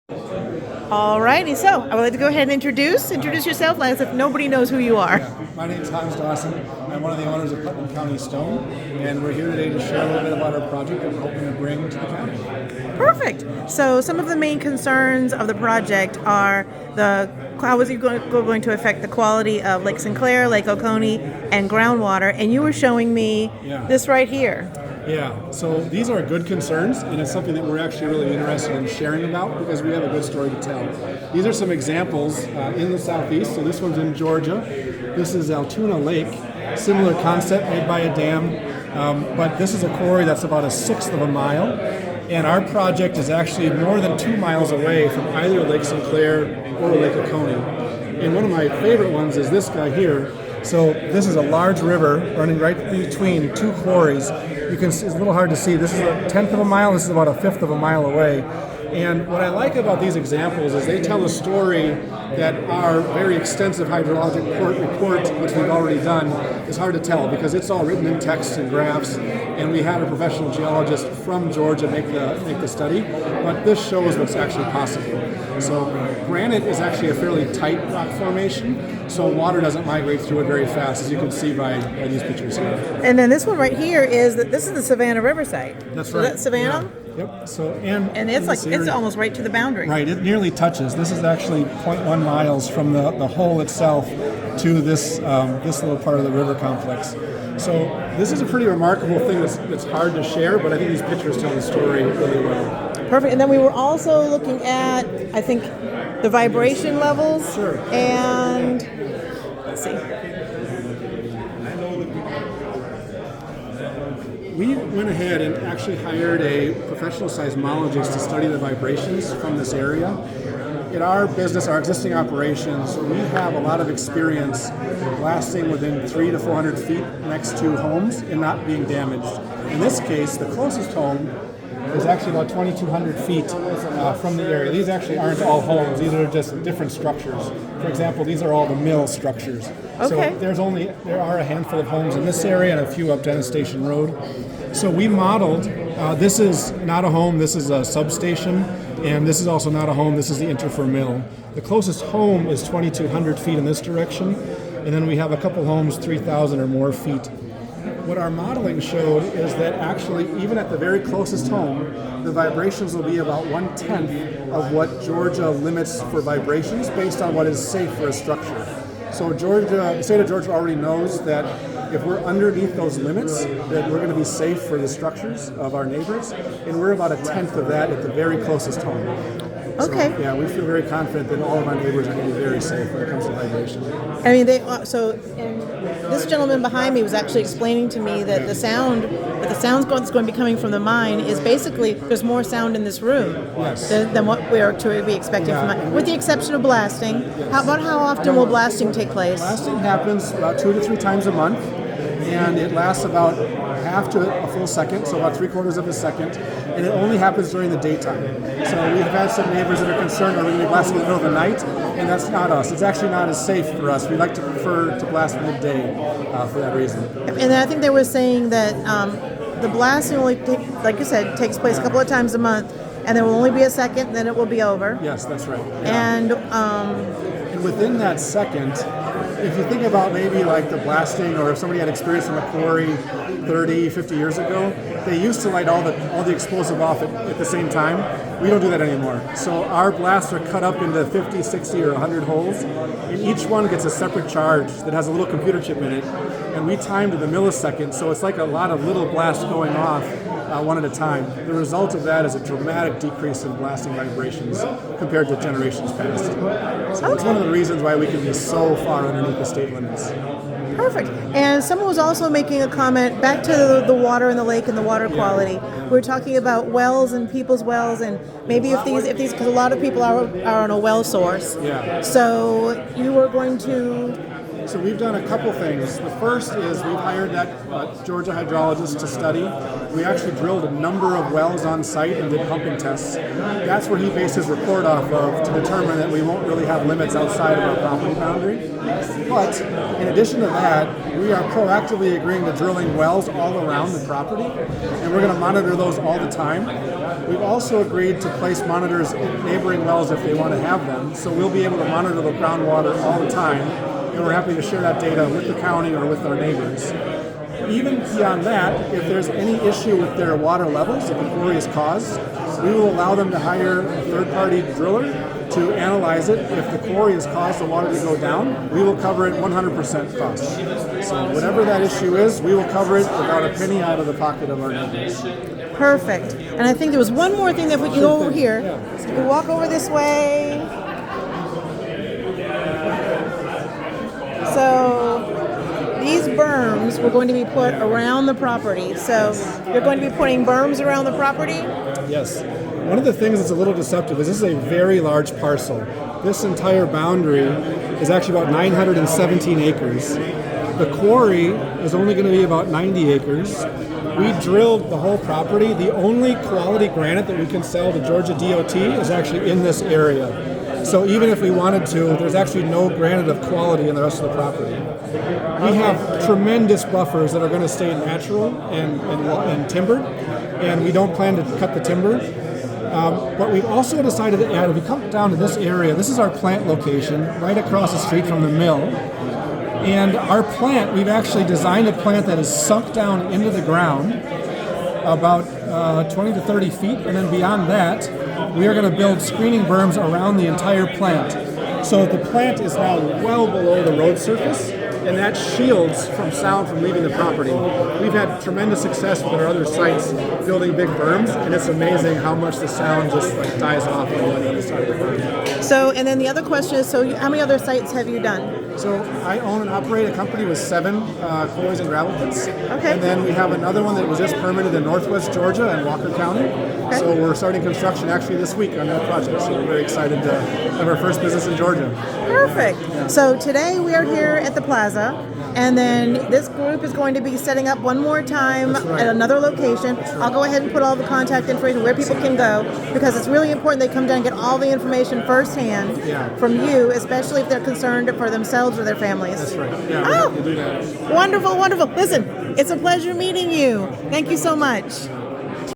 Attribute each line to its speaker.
Speaker 1: Alrighty, so I would like to go ahead and introduce yourself as if nobody knows who you are.
Speaker 2: Yeah. My name's Dawson. I'm one of the owners of Putnam County Stone, and we're here today to share a little bit about our project that we're hoping to bring to the county.
Speaker 1: Perfect. So some of the main concerns of the project are how is it going to affect the quality of Lake Sinclair, Lake Oconee, and groundwater, and you were showing me this right here.
Speaker 2: Yeah, so these are good concerns, and it's something that we're actually really interested in sharing about because we have a good story to tell. These are some examples in the southeast. So this one's in Georgia. This is Altoona Lake, similar concept made by a dam, but this is a quarry that's about 1/6 of a mile, and our project is actually more than 2 miles away from either Lake Sinclair or Lake Oconee. And one of my favorite ones is this guy here. So this is a large river running right between two quarries. You can see, it's a little hard to see. This is 1/10 of a mile. This is about 1/5 of a mile away. And what I like about these examples is they tell a story that our very extensive hydrologic report, which we've already done, is hard to tell because it's all written in text and graphs. And we had a professional geologist from Georgia make the study. But this shows what's actually possible. So granite is actually a fairly tight rock formation, so water doesn't migrate through it very fast, as you can see by these pictures here.
Speaker 1: And then this one right here this is the Savannah River site.
Speaker 2: That's
Speaker 1: so
Speaker 2: right.
Speaker 1: That's Savannah?
Speaker 2: Yeah. Yep. So
Speaker 1: and it's almost right to the boundary.
Speaker 2: Right. It nearly touches. This is actually 0.1 miles from the hole itself to this little part of the river complex. So this is a pretty remarkable thing that's hard to share, but I think these pictures tell the story really well.
Speaker 1: Perfect. And then we were also looking at, I think, the vibration levels.
Speaker 2: Sure.
Speaker 1: And let's see.
Speaker 2: We went ahead and actually hired a professional seismologist to study the vibrations from this area. In our business, our existing operations, we have a lot of experience blasting within 300 to 400 feet next to homes and not being damaged. In this case, the closest home is actually about 2,200 feet from the area. These actually aren't all homes. These are just different structures. For example, these are all the mill structures.
Speaker 1: Okay.
Speaker 2: So there are a handful of homes in this area and a few up Dennis Station Road. So we modeled, this is not a home, this is a substation, and this is also not a home, this is the Interfor Mill. The closest home is 2,200 feet in this direction, and then we have a couple homes 3,000 or more feet. What our modeling showed is that actually, even at the very closest home, the vibrations will be about 1/10 of what Georgia limits for vibrations based on what is safe for a structure. So the state of Georgia already knows that if we're underneath those limits, that we're going to be safe for the structures of our neighbors, and we're about 1/10 of that at the very closest home.
Speaker 1: Okay.
Speaker 2: So, yeah, we feel very confident that all of our neighbors are going to be very safe when it comes to vibration.
Speaker 1: I mean, and this gentleman behind me was actually explaining to me that the sound that's going to be coming from the mine is basically there's more sound in this room than what we are to be expecting from mine, with the exception of blasting.
Speaker 2: Yes.
Speaker 1: How often will blasting take place?
Speaker 2: Blasting happens about 2 to 3 times a month, and it lasts about half to a full second, so about 3/4 of a second, and it only happens during the daytime. So we've had some neighbors that are concerned, are we going to be blasting in the middle of the night? And that's not us. It's actually not as safe for us. We like to prefer to blast midday for that reason.
Speaker 1: And I think they were saying that the blasting only, like you said, takes place a couple of times a month, and there will only be a second, then it will be over.
Speaker 2: Yes, that's right. Yeah.
Speaker 1: And
Speaker 2: within that second, if you think about maybe like the blasting, or if somebody had experience from a quarry 30, 50 years ago, they used to light all the explosive off at the same time. We don't do that anymore. So our blasts are cut up into 50, 60, or 100 holes, and each one gets a separate charge that has a little computer chip in it, and we time to the millisecond, so it's like a lot of little blasts going off one at a time. The result of that is a dramatic decrease in blasting vibrations compared to generations past. So it's one of the reasons why we can be so far underneath the state limits.
Speaker 1: Perfect. And someone was also making a comment back to the water in the lake and the water quality. We were talking about wells and people's wells, and maybe if these, because a lot of people are on a well source.
Speaker 2: Yeah.
Speaker 1: So you were going to
Speaker 2: So we've done a couple things. The first is we've hired that Georgia hydrologist to study. We actually drilled a number of wells on site and did pumping tests. That's where he based his report off of to determine that we won't really have limits outside of our property boundary. But in addition to that, we are proactively agreeing to drilling wells all around the property, and we're going to monitor those all the time. We've also agreed to place monitors in neighboring wells if they want to have them, so we'll be able to monitor the groundwater all the time, and we're happy to share that data with the county or with our neighbors. Even beyond that, if there's any issue with their water levels, if the quarry is caused, we will allow them to hire a third-party driller to analyze it. If the quarry has caused the water to go down, we will cover it 100% cost. So whatever that issue is, we will cover it without a penny out of the pocket of our neighbors.
Speaker 1: Perfect. And I think there was one more thing that we can go over here.
Speaker 2: Yeah.
Speaker 1: So we can walk over this way. So these berms were going to be put around the property. So you're going to be putting berms around the property?
Speaker 2: Yes. One of the things that's a little deceptive is this is a very large parcel. This entire boundary is actually about 917 acres. The quarry is only going to be about 90 acres. We drilled the whole property. The only quality granite that we can sell to Georgia DOT is actually in this area. So even if we wanted to, there's actually no granite of quality in the rest of the property. We have tremendous buffers that are going to stay natural and timbered, and we don't plan to cut the timber. But we've also decided to add, if you come down to this area, this is our plant location, right across the street from the mill. And our plant, we've actually designed a plant that is sunk down into the ground about 20 to 30 feet, and then beyond that, we are going to build screening berms around the entire plant. So the plant is now well below the road surface, and that shields from sound from leaving the property. We've had tremendous success with our other sites building big berms, and it's amazing how much the sound just dies off on the other side of the berm.
Speaker 1: So, and then the other question is, so how many other sites have you done?
Speaker 2: So I own and operate a company with 7 quarries and gravel pits.
Speaker 1: Okay.
Speaker 2: And then we have another one that was just permitted in Northwest Georgia and Walker County.
Speaker 1: Okay.
Speaker 2: So we're starting construction actually this week on that project. So we're very excited to have our first business in Georgia.
Speaker 1: Perfect. Yeah. So today we are here at the plaza, and then this group is going to be setting up one more time at another location. I'll go ahead and put all the contact information where people can go, because it's really important they come down and get all the information firsthand from you, especially if they're concerned for themselves or their families.
Speaker 2: That's right. Yeah,
Speaker 1: oh,
Speaker 2: we'll do that.
Speaker 1: Wonderful, wonderful. Listen, it's a pleasure meeting you. Thank you so much.